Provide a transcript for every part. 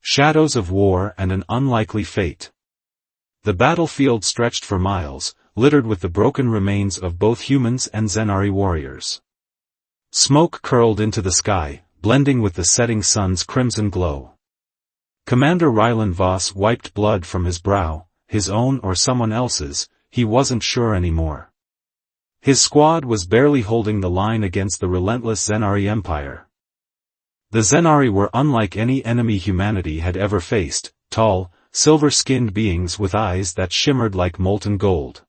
Shadows of war and an unlikely fate. The battlefield stretched for miles, littered with the broken remains of both humans and Zenari warriors. Smoke curled into the sky, blending with the setting sun's crimson glow. Commander Rylan Voss wiped blood from his brow, his own or someone else's, he wasn't sure anymore. His squad was barely holding the line against the relentless Zenari Empire. The Zenari were unlike any enemy humanity had ever faced, tall, silver-skinned beings with eyes that shimmered like molten gold.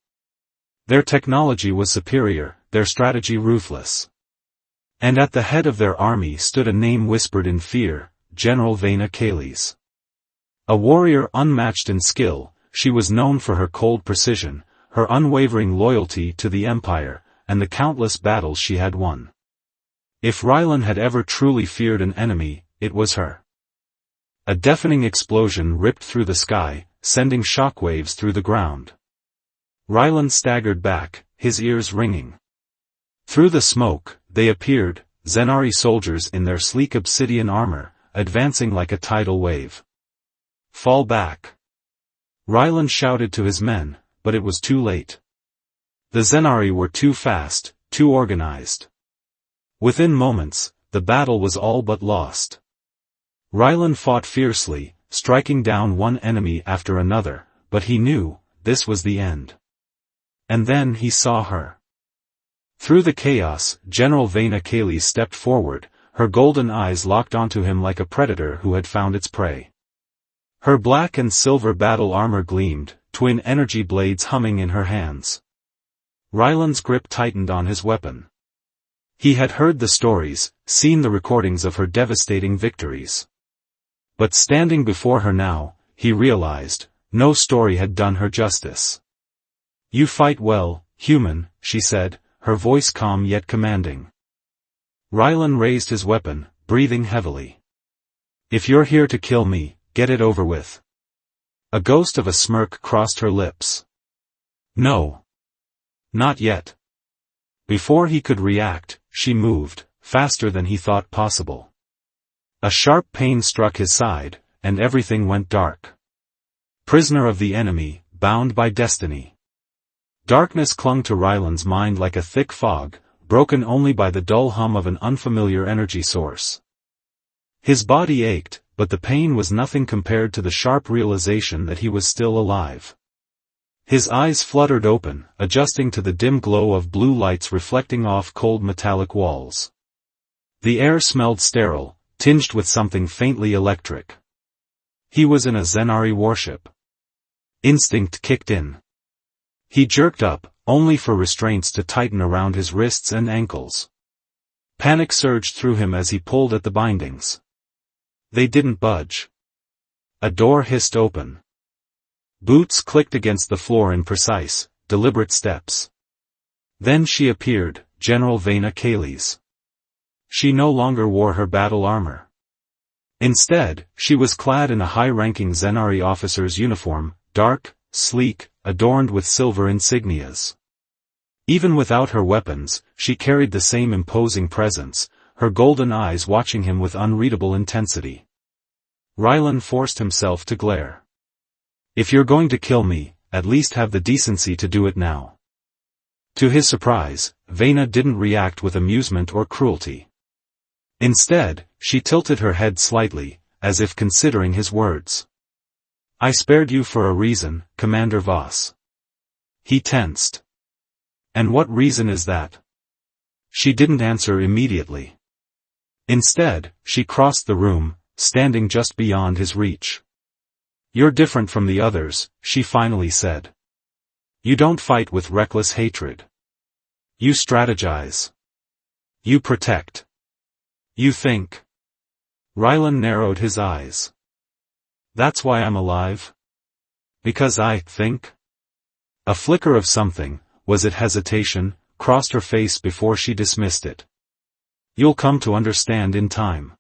Their technology was superior, their strategy ruthless. And at the head of their army stood a name whispered in fear, General Vena Kales. A warrior unmatched in skill, she was known for her cold precision, her unwavering loyalty to the Empire, and the countless battles she had won. If Rylan had ever truly feared an enemy, it was her. A deafening explosion ripped through the sky, sending shockwaves through the ground. Rylan staggered back, his ears ringing. Through the smoke, they appeared, Zenari soldiers in their sleek obsidian armor, advancing like a tidal wave. "Fall back!" Rylan shouted to his men, but it was too late. The Zenari were too fast, too organized. Within moments, the battle was all but lost. Rylan fought fiercely, striking down one enemy after another, but he knew, this was the end. And then he saw her. Through the chaos, General Vena Kales stepped forward, her golden eyes locked onto him like a predator who had found its prey. Her black and silver battle armor gleamed, twin energy blades humming in her hands. Rylan's grip tightened on his weapon. He had heard the stories, seen the recordings of her devastating victories. But standing before her now, he realized, no story had done her justice. "You fight well, human," she said, her voice calm yet commanding. Rylan raised his weapon, breathing heavily. "If you're here to kill me, get it over with." A ghost of a smirk crossed her lips. "No. Not yet." Before he could react, she moved, faster than he thought possible. A sharp pain struck his side, and everything went dark. Prisoner of the enemy, bound by destiny. Darkness clung to Rylan's mind like a thick fog, broken only by the dull hum of an unfamiliar energy source. His body ached, but the pain was nothing compared to the sharp realization that he was still alive. His eyes fluttered open, adjusting to the dim glow of blue lights reflecting off cold metallic walls. The air smelled sterile, tinged with something faintly electric. He was in a Zenari warship. Instinct kicked in. He jerked up, only for restraints to tighten around his wrists and ankles. Panic surged through him as he pulled at the bindings. They didn't budge. A door hissed open. Boots clicked against the floor in precise, deliberate steps. Then she appeared, General Vena Kales. She no longer wore her battle armor. Instead, she was clad in a high-ranking Zenari officer's uniform, dark, sleek, adorned with silver insignias. Even without her weapons, she carried the same imposing presence, her golden eyes watching him with unreadable intensity. Rylan forced himself to glare. "If you're going to kill me, at least have the decency to do it now." To his surprise, Vena didn't react with amusement or cruelty. Instead, she tilted her head slightly, as if considering his words. "I spared you for a reason, Commander Voss." He tensed. "And what reason is that?" She didn't answer immediately. Instead, she crossed the room, standing just beyond his reach. "You're different from the others," she finally said. "You don't fight with reckless hatred. You strategize. You protect. You think." Rylan narrowed his eyes. "That's why I'm alive? Because I think?" A flicker of something, was it hesitation, crossed her face before she dismissed it. "You'll come to understand in time."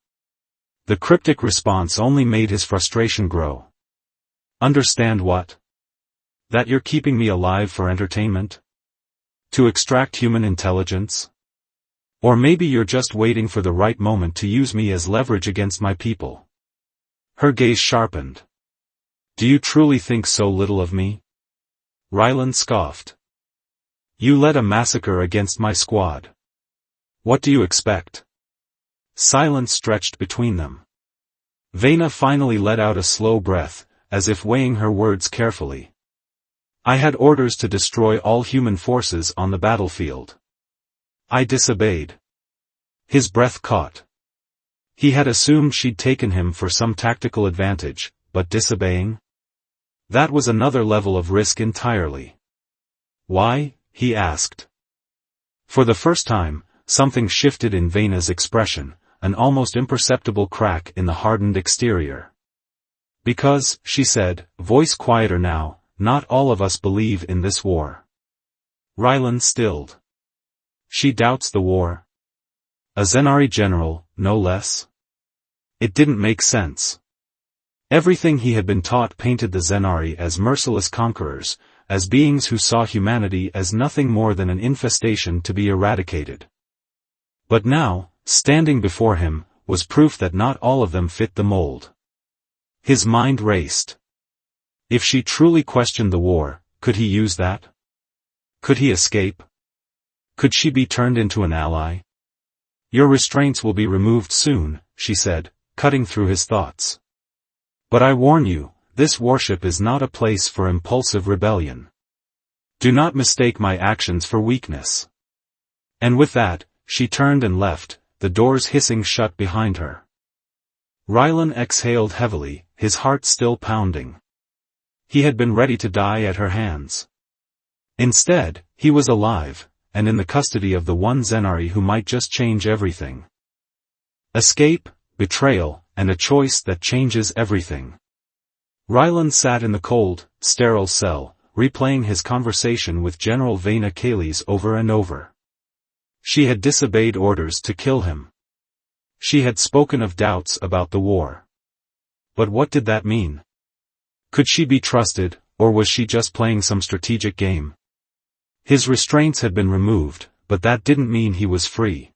The cryptic response only made his frustration grow. "Understand what? That you're keeping me alive for entertainment? To extract human intelligence? Or maybe you're just waiting for the right moment to use me as leverage against my people?" Her gaze sharpened. Do you truly think so little of me? Rylan scoffed. You led a massacre against my squad. What do you expect? Silence stretched between them. Vena finally let out a slow breath, as if weighing her words carefully. I had orders to destroy all human forces on the battlefield. I disobeyed. His breath caught. He had assumed she'd taken him for some tactical advantage, but disobeying? That was another level of risk entirely. Why? He asked. For the first time, something shifted in Vena's expression, an almost imperceptible crack in the hardened exterior. Because, she said, voice quieter now, not all of us believe in this war. Rylan stilled. She doubts the war. A Zenari general, no less? It didn't make sense. Everything he had been taught painted the Zenari as merciless conquerors, as beings who saw humanity as nothing more than an infestation to be eradicated. But now, standing before him, was proof that not all of them fit the mold. His mind raced. If she truly questioned the war, could he use that? Could he escape? Could she be turned into an ally? Your restraints will be removed soon, she said, cutting through his thoughts. But I warn you, this warship is not a place for impulsive rebellion. Do not mistake my actions for weakness. And with that, she turned and left, the doors hissing shut behind her. Rylan exhaled heavily, his heart still pounding. He had been ready to die at her hands. Instead, he was alive, and in the custody of the one Zenari who might just change everything. Escape, betrayal, and a choice that changes everything. Rylan sat in the cold, sterile cell, replaying his conversation with General Vena Kales over and over. She had disobeyed orders to kill him. She had spoken of doubts about the war. But what did that mean? Could she be trusted, or was she just playing some strategic game? His restraints had been removed, but that didn't mean he was free.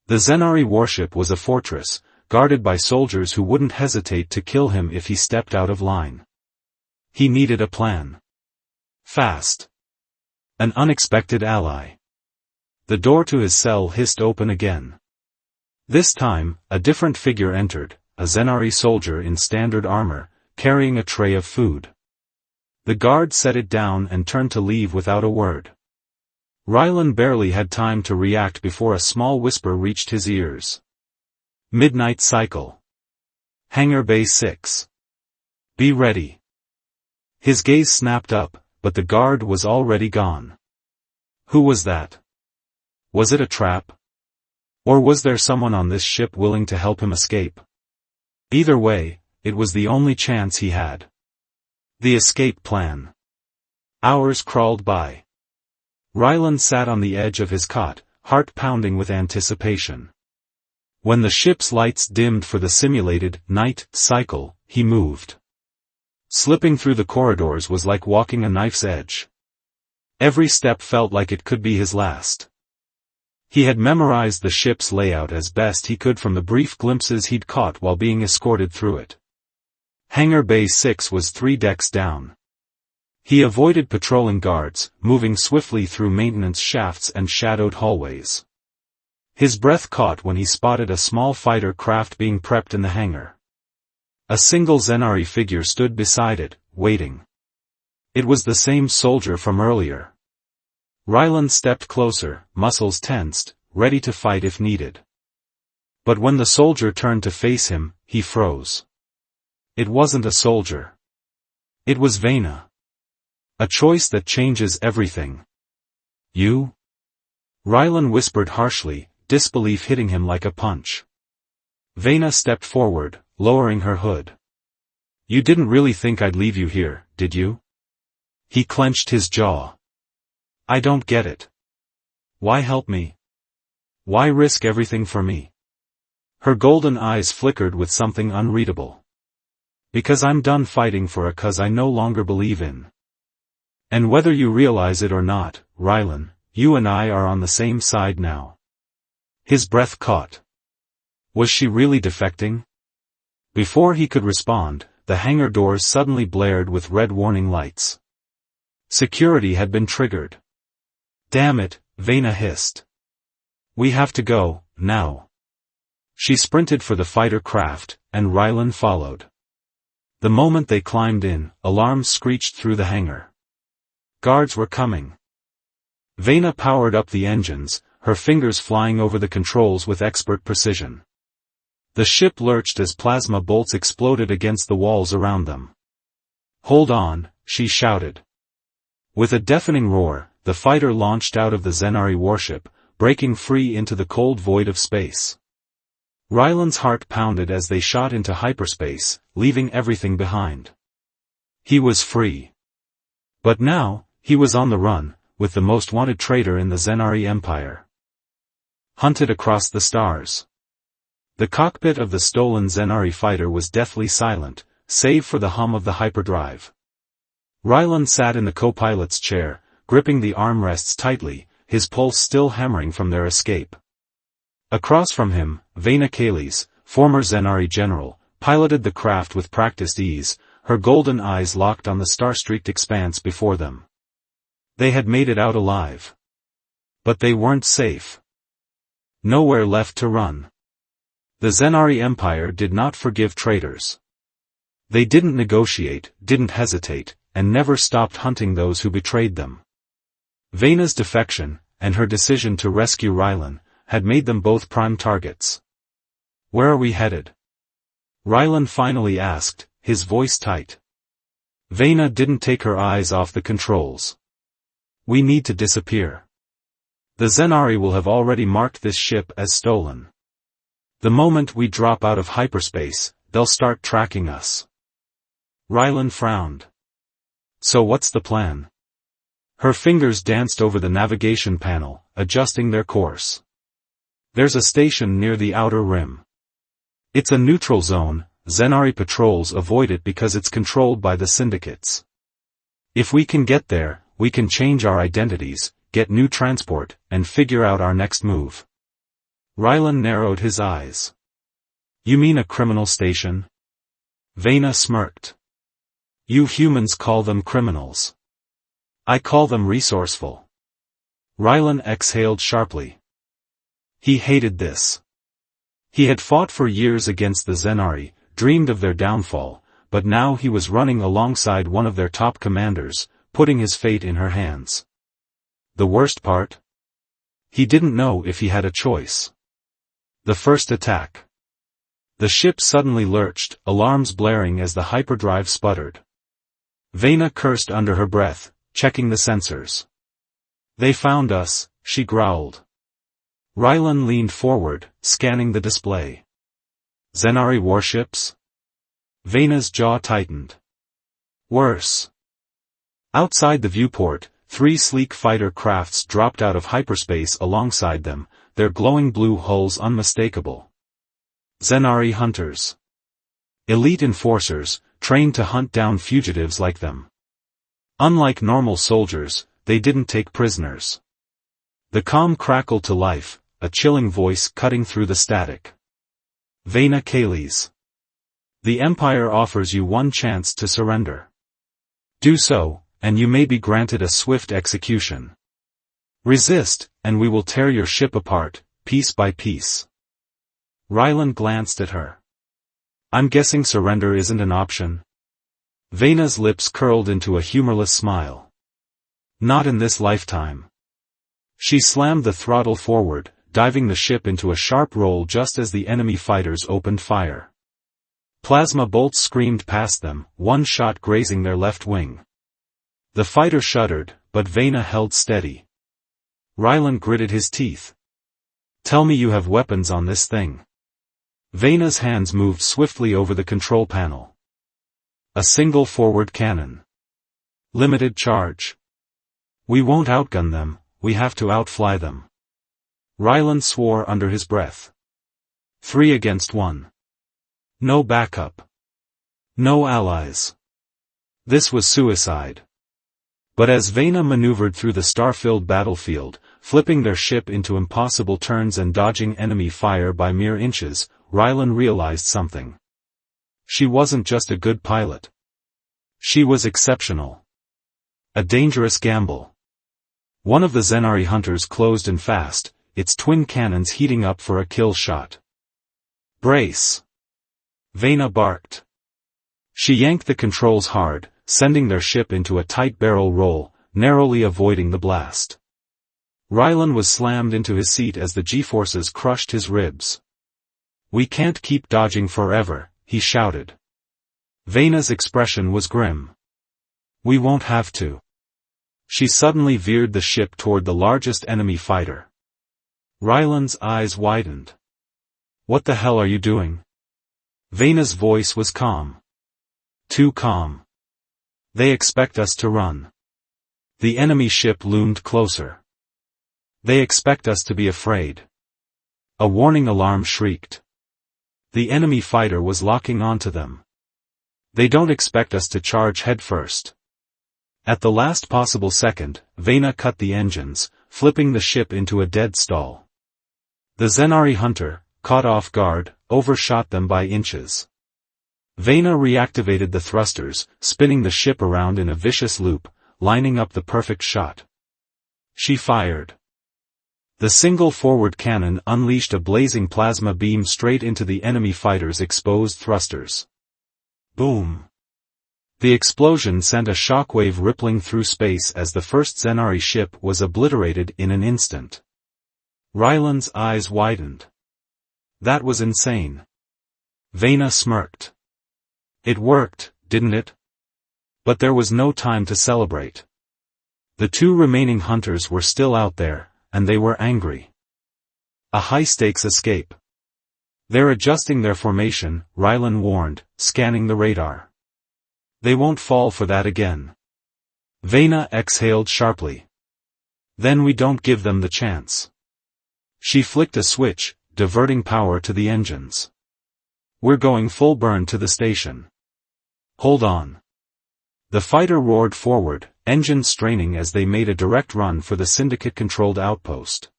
The Zenari warship was a fortress, guarded by soldiers who wouldn't hesitate to kill him if he stepped out of line. He needed a plan. Fast. An unexpected ally. The door to his cell hissed open again. This time, a different figure entered, a Zenari soldier in standard armor, carrying a tray of food. The guard set it down and turned to leave without a word. Rylan barely had time to react before a small whisper reached his ears. Midnight cycle. Hangar Bay 6. Be ready. His gaze snapped up, but the guard was already gone. Who was that? Was it a trap? Or was there someone on this ship willing to help him escape? Either way, it was the only chance he had. The escape plan. Hours crawled by. Rylan sat on the edge of his cot, heart pounding with anticipation. When the ship's lights dimmed for the simulated night cycle, he moved. Slipping through the corridors was like walking a knife's edge. Every step felt like it could be his last. He had memorized the ship's layout as best he could from the brief glimpses he'd caught while being escorted through it. Hangar Bay 6 was 3 decks down. He avoided patrolling guards, moving swiftly through maintenance shafts and shadowed hallways. His breath caught when he spotted a small fighter craft being prepped in the hangar. A single Zenari figure stood beside it, waiting. It was the same soldier from earlier. Rylan stepped closer, muscles tensed, ready to fight if needed. But when the soldier turned to face him, he froze. It wasn't a soldier. It was Vena. A choice that changes everything. You? Rylan whispered harshly, disbelief hitting him like a punch. Vena stepped forward, lowering her hood. You didn't really think I'd leave you here, did you? He clenched his jaw. I don't get it. Why help me? Why risk everything for me? Her golden eyes flickered with something unreadable. Because I'm done fighting for a cause I no longer believe in. And whether you realize it or not, Rylan, you and I are on the same side now. His breath caught. Was she really defecting? Before he could respond, the hangar doors suddenly blared with red warning lights. Security had been triggered. "Damn it," Vena hissed. "We have to go, now." She sprinted for the fighter craft, and Rylan followed. The moment they climbed in, alarms screeched through the hangar. Guards were coming. Vena powered up the engines, her fingers flying over the controls with expert precision. The ship lurched as plasma bolts exploded against the walls around them. "Hold on," she shouted. With a deafening roar, the fighter launched out of the Zenari warship, breaking free into the cold void of space. Rylan's heart pounded as they shot into hyperspace, leaving everything behind. He was free. But now, he was on the run, with the most wanted traitor in the Zenari Empire. Hunted across the stars. The cockpit of the stolen Zenari fighter was deathly silent, save for the hum of the hyperdrive. Rylan sat in the co-pilot's chair, gripping the armrests tightly, his pulse still hammering from their escape. Across from him, Vena Kales, former Zenari general, piloted the craft with practiced ease, her golden eyes locked on the star-streaked expanse before them. They had made it out alive. But they weren't safe. Nowhere left to run. The Zenari Empire did not forgive traitors. They didn't negotiate, didn't hesitate, and never stopped hunting those who betrayed them. Vena's defection, and her decision to rescue Rylan, had made them both prime targets. "Where are we headed?" Rylan finally asked, his voice tight. Vena didn't take her eyes off the controls. "We need to disappear. The Zenari will have already marked this ship as stolen. The moment we drop out of hyperspace, they'll start tracking us." Rylan frowned. "So what's the plan?" Her fingers danced over the navigation panel, adjusting their course. "There's a station near the outer rim. It's a neutral zone. Zenari patrols avoid it because it's controlled by the syndicates. If we can get there, we can change our identities, get new transport, and figure out our next move." Rylan narrowed his eyes. "You mean a criminal station?" Vena smirked. "You humans call them criminals. I call them resourceful." Rylan exhaled sharply. He hated this. He had fought for years against the Zenari, dreamed of their downfall, but now he was running alongside one of their top commanders, putting his fate in her hands. The worst part? He didn't know if he had a choice. The first attack. The ship suddenly lurched, alarms blaring as the hyperdrive sputtered. Vena cursed under her breath, checking the sensors. "They found us," she growled. Rylan leaned forward, scanning the display. "Zenari warships?" Vena's jaw tightened. Worse. Outside the viewport, 3 sleek fighter crafts dropped out of hyperspace alongside them, their glowing blue hulls unmistakable. Zenari hunters. Elite enforcers, trained to hunt down fugitives like them. Unlike normal soldiers, they didn't take prisoners. The comm crackled to life, a chilling voice cutting through the static. "Vena Kales. The Empire offers you one chance to surrender. Do so, and you may be granted a swift execution. Resist, and we will tear your ship apart, piece by piece." Rylan glanced at her. "I'm guessing surrender isn't an option?" Vena's lips curled into a humorless smile. "Not in this lifetime." She slammed the throttle forward, diving the ship into a sharp roll just as the enemy fighters opened fire. Plasma bolts screamed past them, one shot grazing their left wing. The fighter shuddered, but Vena held steady. Rylan gritted his teeth. "Tell me you have weapons on this thing." Vena's hands moved swiftly over the control panel. "A single forward cannon. Limited charge. We won't outgun them, we have to outfly them." Rylan swore under his breath. 3 against 1. No backup. No allies. This was suicide. But as Vena maneuvered through the star-filled battlefield, flipping their ship into impossible turns and dodging enemy fire by mere inches, Rylan realized something. She wasn't just a good pilot. She was exceptional. A dangerous gamble. One of the Zenari hunters closed in fast, its twin cannons heating up for a kill shot. "Brace!" Vena barked. She yanked the controls hard, sending their ship into a tight barrel roll, narrowly avoiding the blast. Rylan was slammed into his seat as the G-forces crushed his ribs. "We can't keep dodging forever," he shouted. Vena's expression was grim. "We won't have to." She suddenly veered the ship toward the largest enemy fighter. Rylan's eyes widened. "What the hell are you doing?" Vena's voice was calm. Too calm. "They expect us to run." The enemy ship loomed closer. "They expect us to be afraid." A warning alarm shrieked. The enemy fighter was locking onto them. "They don't expect us to charge headfirst." At the last possible second, Vena cut the engines, flipping the ship into a dead stall. The Zenari hunter, caught off guard, overshot them by inches. Vena reactivated the thrusters, spinning the ship around in a vicious loop, lining up the perfect shot. She fired. The single forward cannon unleashed a blazing plasma beam straight into the enemy fighter's exposed thrusters. Boom! The explosion sent a shockwave rippling through space as the first Zenari ship was obliterated in an instant. Rylan's eyes widened. "That was insane." Vena smirked. "It worked, didn't it?" But there was no time to celebrate. The two remaining hunters were still out there, and they were angry. A high-stakes escape. "They're adjusting their formation," Rylan warned, scanning the radar. "They won't fall for that again." Vena exhaled sharply. "Then we don't give them the chance." She flicked a switch, diverting power to the engines. "We're going full burn to the station." "Hold on." The fighter roared forward, engines straining as they made a direct run for the Syndicate-controlled outpost.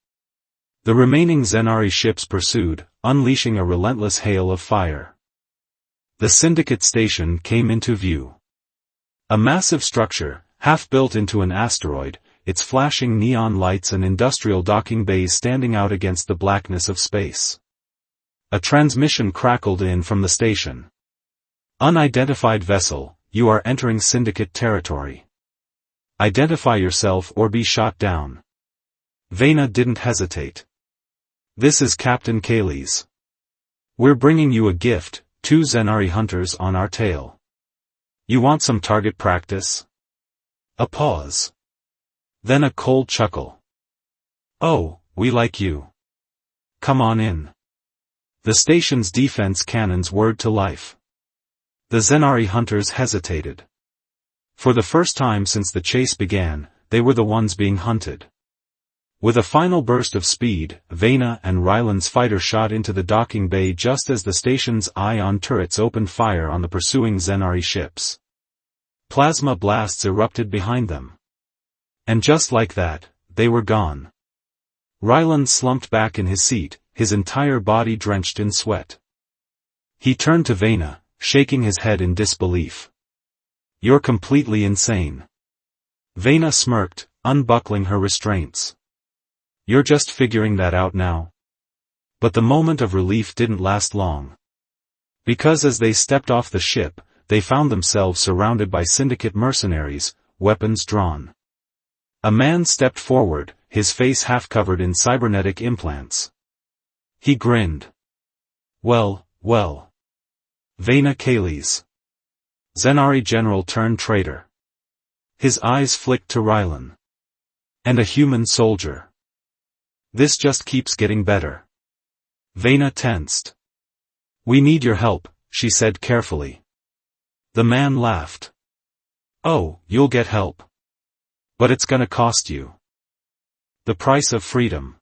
The remaining Zenari ships pursued, unleashing a relentless hail of fire. The Syndicate station came into view. A massive structure, half built into an asteroid, its flashing neon lights and industrial docking bays standing out against the blackness of space. A transmission crackled in from the station. "Unidentified vessel, you are entering Syndicate territory. Identify yourself or be shot down." Vena didn't hesitate. "This is Captain Kaylee's. We're bringing you a gift, 2 Zenari hunters on our tail. You want some target practice?" A pause. Then a cold chuckle. "Oh, we like you. Come on in." The station's defense cannons whirred to life. The Zenari hunters hesitated. For the first time since the chase began, they were the ones being hunted. With a final burst of speed, Vena and Rylan's fighter shot into the docking bay just as the station's ion turrets opened fire on the pursuing Zenari ships. Plasma blasts erupted behind them. And just like that, they were gone. Rylan slumped back in his seat, his entire body drenched in sweat. He turned to Vena, shaking his head in disbelief. "You're completely insane." Vena smirked, unbuckling her restraints. "You're just figuring that out now?" But the moment of relief didn't last long. Because as they stepped off the ship, they found themselves surrounded by Syndicate mercenaries, weapons drawn. A man stepped forward, his face half covered in cybernetic implants. He grinned. Well. Vena Kaylee's Zenari general turned traitor." His eyes flicked to Rylan. "And a human soldier. This just keeps getting better." Vena tensed. "We need your help," she said carefully. The man laughed. "Oh, you'll get help. But it's gonna cost you. The price of freedom."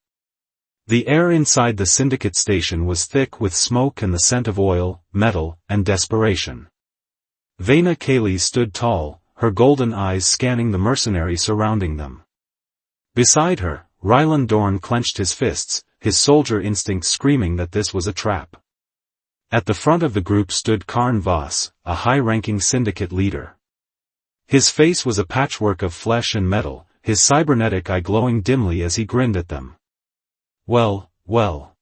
The air inside the Syndicate station was thick with smoke and the scent of oil, metal, and desperation. Vena Kaylee stood tall, her golden eyes scanning the mercenary surrounding them. Beside her, Rylan Dorn clenched his fists, his soldier instinct screaming that this was a trap. At the front of the group stood Karn Voss, a high-ranking syndicate leader. His face was a patchwork of flesh and metal, his cybernetic eye glowing dimly as he grinned at them. Well, well.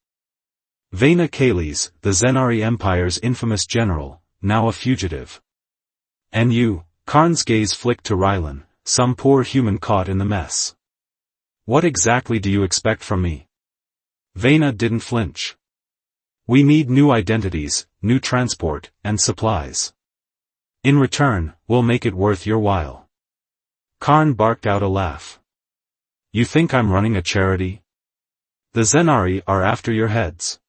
Vena Kales, the Zenari Empire's infamous general, now a fugitive. And you, Karn's gaze flicked to Rylan, some poor human caught in the mess. What exactly do you expect from me? Vena didn't flinch. We need new identities, new transport, and supplies. In return, we'll make it worth your while. Karn barked out a laugh. You think I'm running a charity? The Zenari are after your heads.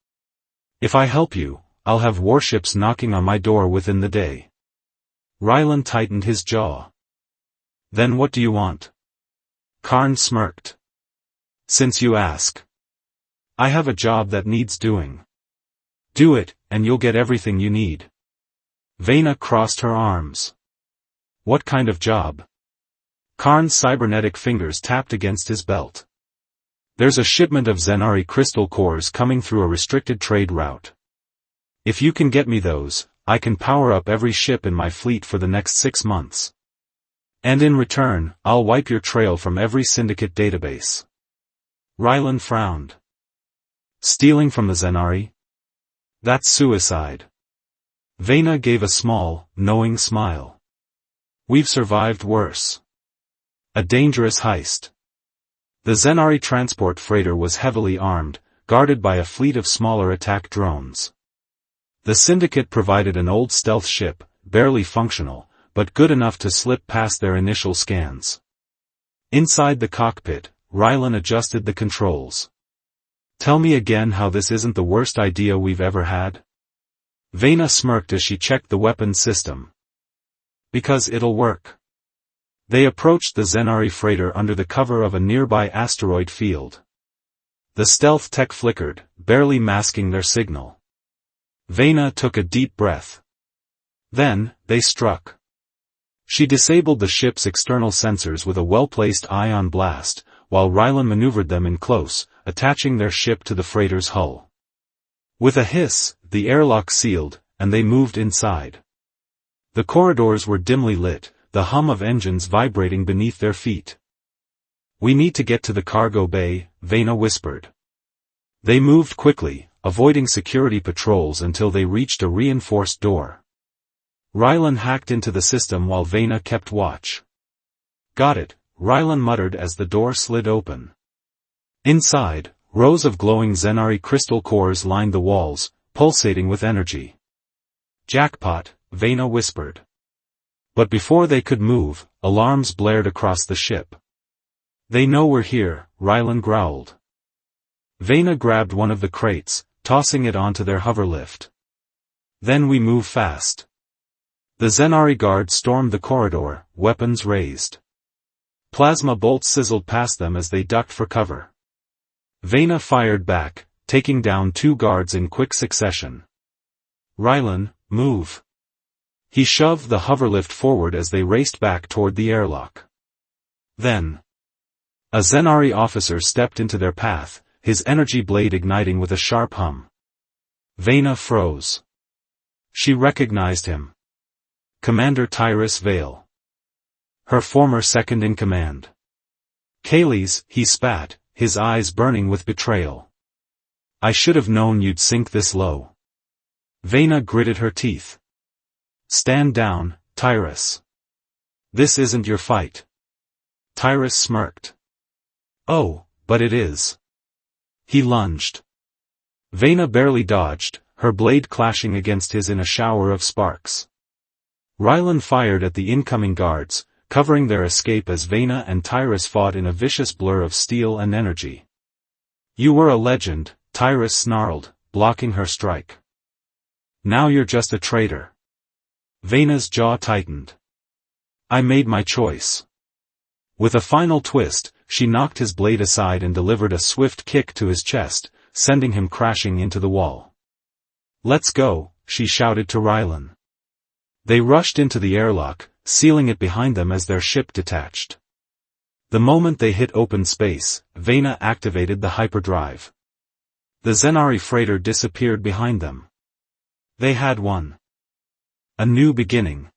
If I help you, I'll have warships knocking on my door within the day. Rylan tightened his jaw. Then what do you want? Karn smirked. Since you ask. I have a job that needs doing. Do it, and you'll get everything you need. Vena crossed her arms. What kind of job? Karn's cybernetic fingers tapped against his belt. There's a shipment of Zenari crystal cores coming through a restricted trade route. If you can get me those, I can power up every ship in my fleet for the next 6 months. And in return, I'll wipe your trail from every syndicate database. Rylan frowned. Stealing from the Zenari? That's suicide. Vena gave a small, knowing smile. We've survived worse. A dangerous heist. The Zenari transport freighter was heavily armed, guarded by a fleet of smaller attack drones. The Syndicate provided an old stealth ship, barely functional, but good enough to slip past their initial scans. Inside the cockpit, Rylan adjusted the controls. Tell me again how this isn't the worst idea we've ever had? Vena smirked as she checked the weapons system. Because it'll work. They approached the Zenari freighter under the cover of a nearby asteroid field. The stealth tech flickered, barely masking their signal. Vena took a deep breath. Then, they struck. She disabled the ship's external sensors with a well-placed ion blast, while Rylan maneuvered them in close, attaching their ship to the freighter's hull. With a hiss, the airlock sealed, and they moved inside. The corridors were dimly lit, the hum of engines vibrating beneath their feet. We need to get to the cargo bay, Vena whispered. They moved quickly, avoiding security patrols until they reached a reinforced door. Rylan hacked into the system while Vena kept watch. Got it, Rylan muttered as the door slid open. Inside, rows of glowing Zenari crystal cores lined the walls, pulsating with energy. Jackpot, Vena whispered. But before they could move, alarms blared across the ship. They know we're here, Rylan growled. Vena grabbed one of the crates, tossing it onto their hoverlift. Then we move fast. The Zenari guard stormed the corridor, weapons raised. Plasma bolts sizzled past them as they ducked for cover. Vena fired back, taking down 2 guards in quick succession. Rylan, move. He shoved the hoverlift forward as they raced back toward the airlock. Then, a Zenari officer stepped into their path, his energy blade igniting with a sharp hum. Vena froze. She recognized him. Commander Tyrus Vale. Her former second-in-command. Kales, he spat, his eyes burning with betrayal. I should have known you'd sink this low. Vena gritted her teeth. Stand down, Tyrus. This isn't your fight. Tyrus smirked. Oh, but it is. He lunged. Vena barely dodged, her blade clashing against his in a shower of sparks. Rylan fired at the incoming guards, covering their escape as Vena and Tyrus fought in a vicious blur of steel and energy. You were a legend, Tyrus snarled, blocking her strike. Now you're just a traitor. Vena's jaw tightened. I made my choice. With a final twist, she knocked his blade aside and delivered a swift kick to his chest, sending him crashing into the wall. Let's go, she shouted to Rylan. They rushed into the airlock, sealing it behind them as their ship detached. The moment they hit open space, Vena activated the hyperdrive. The Zenari freighter disappeared behind them. They had one. A new beginning.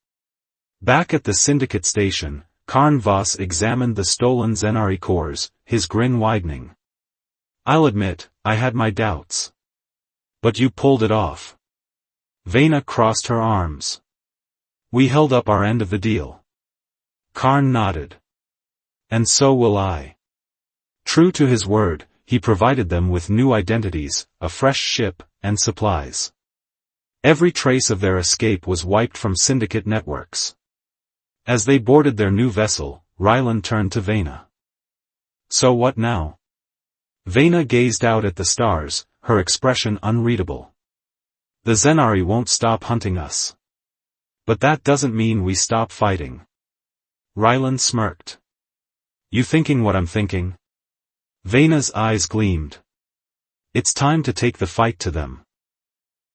Back at the Syndicate station, Karn Voss examined the stolen Zenari cores, his grin widening. I'll admit, I had my doubts. But you pulled it off. Vena crossed her arms. We held up our end of the deal. Karn nodded. And so will I. True to his word, he provided them with new identities, a fresh ship, and supplies. Every trace of their escape was wiped from Syndicate networks. As they boarded their new vessel, Rylan turned to Vena. So what now? Vena gazed out at the stars, her expression unreadable. The Zenari won't stop hunting us. But that doesn't mean we stop fighting. Rylan smirked. You thinking what I'm thinking? Vena's eyes gleamed. It's time to take the fight to them.